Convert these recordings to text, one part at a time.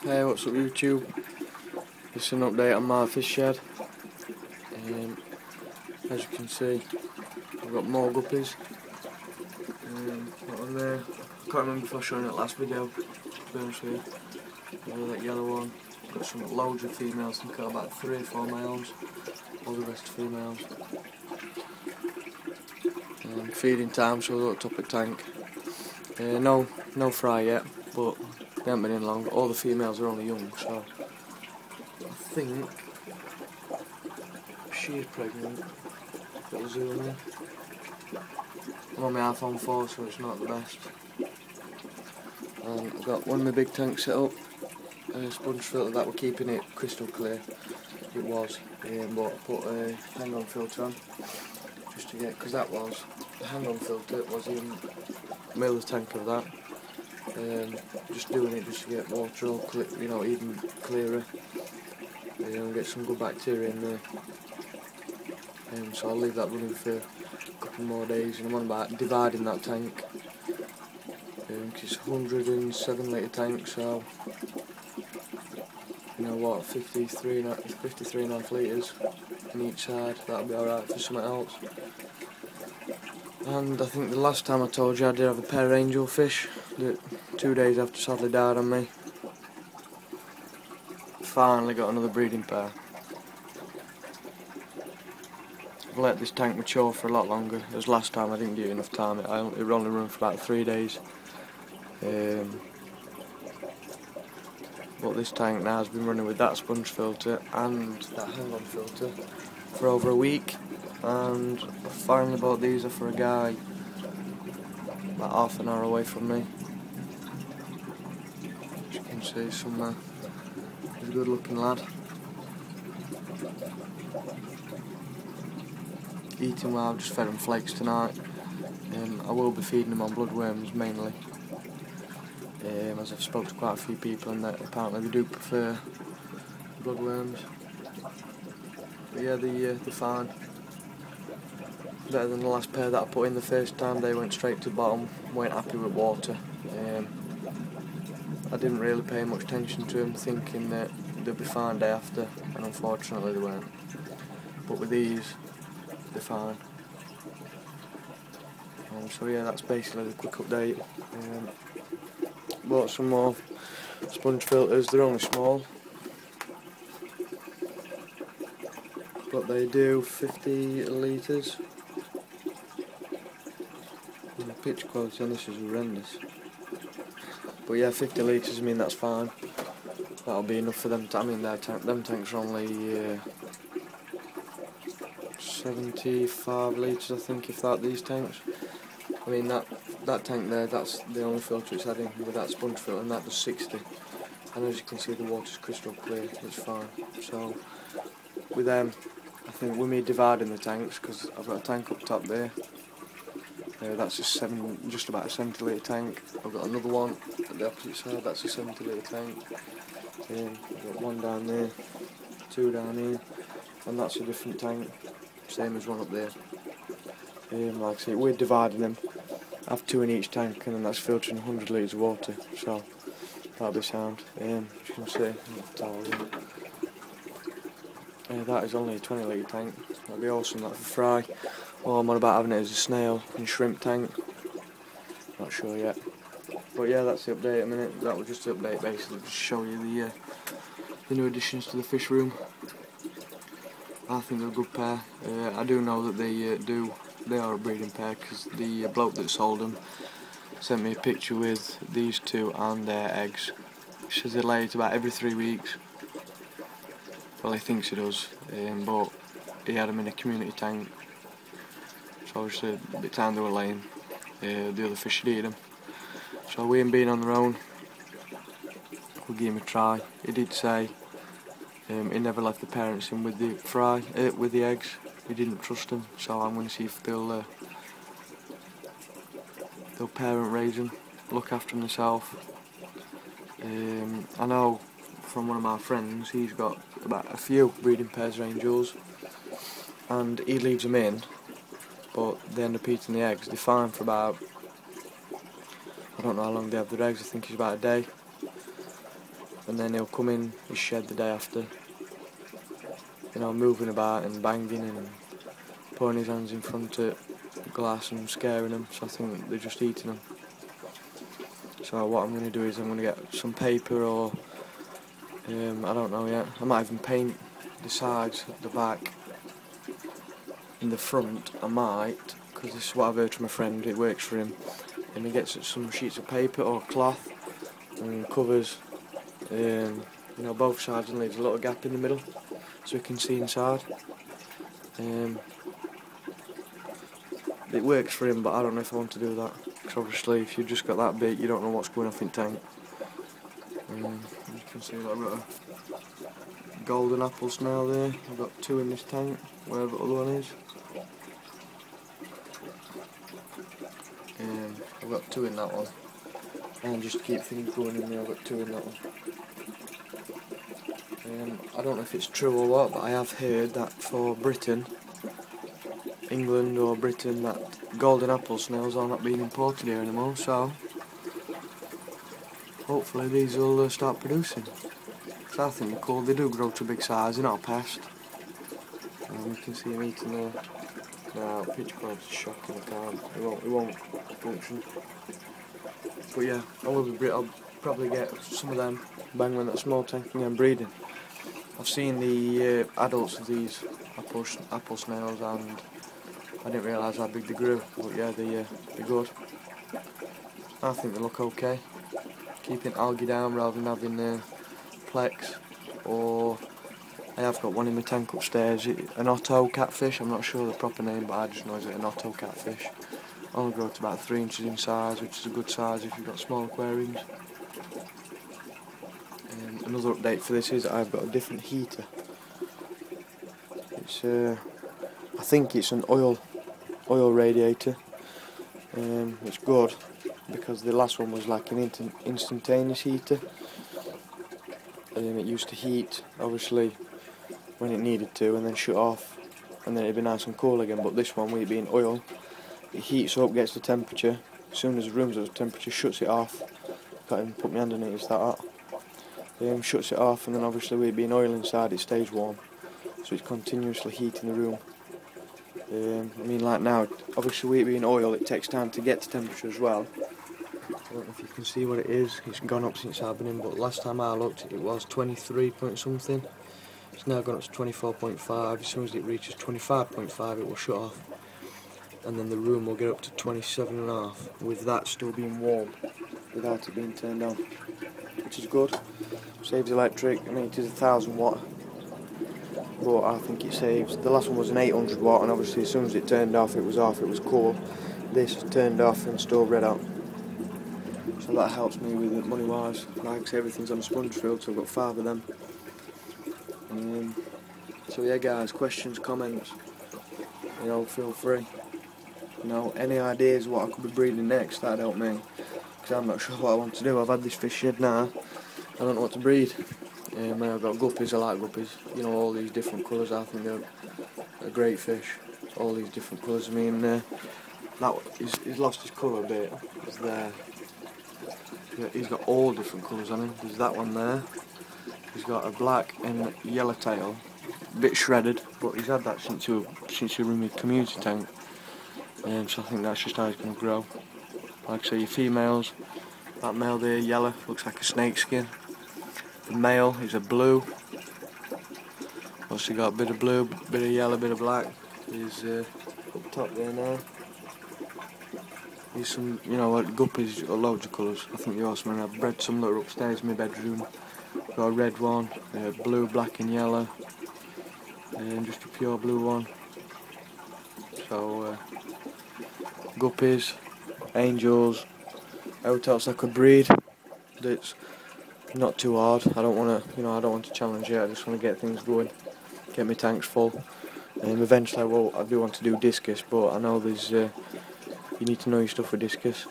Hey, what's up YouTube? It's an update on my fish shed. As you can see, I've got more guppies. On there, I can't remember if I was showing it last video, to be honest with you. That yellow one. Got some loads of females, I think I've got about 3 or 4 males. All the rest females. Feeding time, so they're at the top of the tank. No fry yet, but they haven't been in long. All the females are only young, so I think she is pregnant. Little zoom in. I'm on my iPhone 4, so it's not the best. I've got one of my big tanks set up, a sponge filter that we're keeping it crystal clear. It was, but I put a hang-on filter on just to get, because that was the hang-on filter was in the middle of the tank of that. Just doing it just to get water all even clearer. Get some good bacteria in there. So I'll leave that running for a couple more days, and I'm on about dividing that tank. It's a 107 litre tank, so you know what, 53.5 litres on each side. That'll be alright for something else. And I think the last time I told you I did have a pair of angelfish that 2 days after sadly died on me. Finally got another breeding pair. I've let this tank mature for a lot longer. As last time I didn't give it enough time. It only run for about 3 days. But this tank now has been running with that sponge filter and that hang-on filter for over a week. And I finally bought these off for a guy about half an hour away from me. As you can see, somewhere. He's a good looking lad. Eating well, I've just fed him flakes tonight. I will be feeding him on bloodworms mainly. As I've spoken to quite a few people, and that apparently they do prefer bloodworms. But yeah, they're fine. Better than the last pair that I put in the first time. They went straight to the bottom, weren't happy with water. I didn't really pay much attention to them, thinking that they'd be fine day after, and unfortunately they weren't. But with these, they're fine. So yeah, that's basically the quick update. Bought some more sponge filters. They're only small, but they do 50 litres. The picture quality on this is horrendous. But yeah, 50 litres, I mean that's fine. That'll be enough for them. Them tanks are only 75 litres, I think, if that. These tanks. I mean that tank there, that's the only filter it's had in with that sponge filter, and that does 60. And as you can see, the water's crystal clear. It's fine. So with them, I think with me dividing the tanks, because I've got a tank up top there. That's just about a 70 litre tank. I've got another one at the opposite side. That's a 70 litre tank. I've got one down there, 2 down here, and that's a different tank, same as one up there. Like I say, we're dividing them. I have 2 in each tank, and then that's filtering 100 litres of water, so that'll be sound. As you can see, that is only a 20 litre tank. That'll be awesome, that for fry. All I'm on about having it as a snail and shrimp tank. Not sure yet. But yeah, that's the update. That was just the update, basically, just to show you the new additions to the fish room. I think they're a good pair. I do know that they are a breeding pair, because the bloke that sold them sent me a picture with these 2 and their eggs. He says they lay it about every 3 weeks. Well, he thinks he does, but he had them in a community tank. So obviously, at the time they were laying, the other fish had eaten them. So we, being on their own, we'll give him a try. He did say he never left the parents in with the eggs. He didn't trust them, so I'm going to see if they'll parent raise them, look after them themselves. I know from one of my friends, he's got about a few breeding pairs of angels, and he leaves them in, but they end up eating the eggs. They're fine for about, I don't know how long they have their eggs, I think it's about a day. and then he'll come in his shed the day after, you know, moving about and banging and putting his hands in front of glass and scaring them, so I think they're just eating them. So what I'm going to do is I'm going to get some paper, or I don't know yet, I might even paint the sides, the back, in the front. I might, because this is what I've heard from a friend, it works for him, and he gets some sheets of paper or cloth and covers you know, both sides, and leaves a little gap in the middle so you can see inside. It works for him, but I don't know if I want to do that, because obviously if you've just got that big you don't know what's going off in tank. You can see that I've got a golden apple snail there. I've got 2 in this tank, wherever the other one is. I've got 2 in that one, and just to keep things going in there I've got 2 in that one. I don't know if it's true or what, but I have heard that for Britain, England or Britain, that golden apple snails are not being imported here anymore, so hopefully these will start producing. Because I think they're cool, they do grow to a big size, they're not a pest. You can see them eating there. Now, pitch quality is shocking, I can't, it won't function. But yeah, I'll probably get some of them, bang them in that small tank and then breeding. I've seen the adults of these apple snails, and I didn't realise how big they grew, but yeah, they're good. I think they look okay. Keeping algae down rather than having plex, or I have got one in my tank upstairs, an Otto catfish, I'm not sure the proper name, but I just know it's an Otto catfish. Only grow to about 3 inches in size, which is a good size if you've got small aquariums. Another update for this is I've got a different heater. It's I think it's an oil radiator. It's good because the last one was like an instantaneous heater. It used to heat obviously when it needed to and then shut off, and then it'd be nice and cool again. But this one, with it being oil, it heats up, gets the temperature. As soon as the room's at the temperature, shuts it off. Can't even put my hand in it, it's that hot. Shuts it off, and then obviously with it being oil inside, it stays warm, so it's continuously heating the room. I mean, like now, obviously with it being oil, it takes time to get to temperature as well. I don't know if you can see what it is, it's gone up since I've been in, but last time I looked it was 23 point something. It's now gone up to 24.5, as soon as it reaches 25.5 it will shut off, and then the room will get up to 27.5, with that still being warm, without it being turned on, which is good. Saves electric. I mean, it is 1000 watt, but I think it saves. The last one was an 800 watt, and obviously as soon as it turned off, it was cool. This turned off and still red out, so that helps me with it money wise. Like I say, everything's on a sponge field, so I've got 5 of them. So yeah guys, questions, comments, you know, feel free. You know, any ideas what I could be breeding next, that'd help me, because I'm not sure what I want to do. I've had this fish shed now, I don't know what to breed. I've got guppies, I like guppies, you know, all these different colours. I think they're great fish, all these different colours. I mean, he's lost his colour a bit, he's there. He's got all different colours on him. There's that one there, he's got a black and yellow tail, a bit shredded, but he's had that since he was in my community tank, so I think that's just how he's going to grow. Like I say, your females, that male there, yellow, looks like a snake skin. The male is a blue. Also got a bit of blue, bit of yellow, bit of black. He's up top there now. He's some, you know, like guppies, got loads of colours. I think the horsemen have bred some that are upstairs in my bedroom. Got a red one, blue, black and yellow, and just a pure blue one. So guppies, angels, out else I could breed. That's not too hard. I don't want to, you know, I don't want to challenge it. I just want to get things going, get my tanks full. Eventually I do want to do discus, but I know there's you need to know your stuff with discus.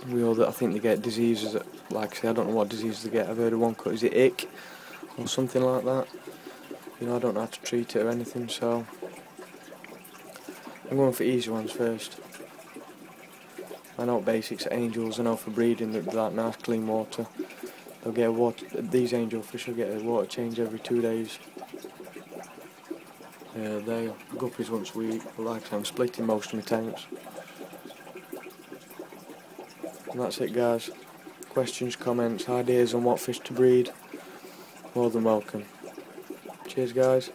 I think they get diseases. Like I say, I don't know what diseases they get. I've heard of one called, is it ick or something like that? You know, I don't know how to treat it or anything, so I'm going for easy ones first. I know basics, angels, I know for breeding that nice clean water. they'll get a water. These angelfish will get a water change every 2 days. They guppies once a week. But like I say, I'm splitting most of my tanks. And that's it, guys. Questions, comments, ideas on what fish to breed, more than welcome. Cheers, guys.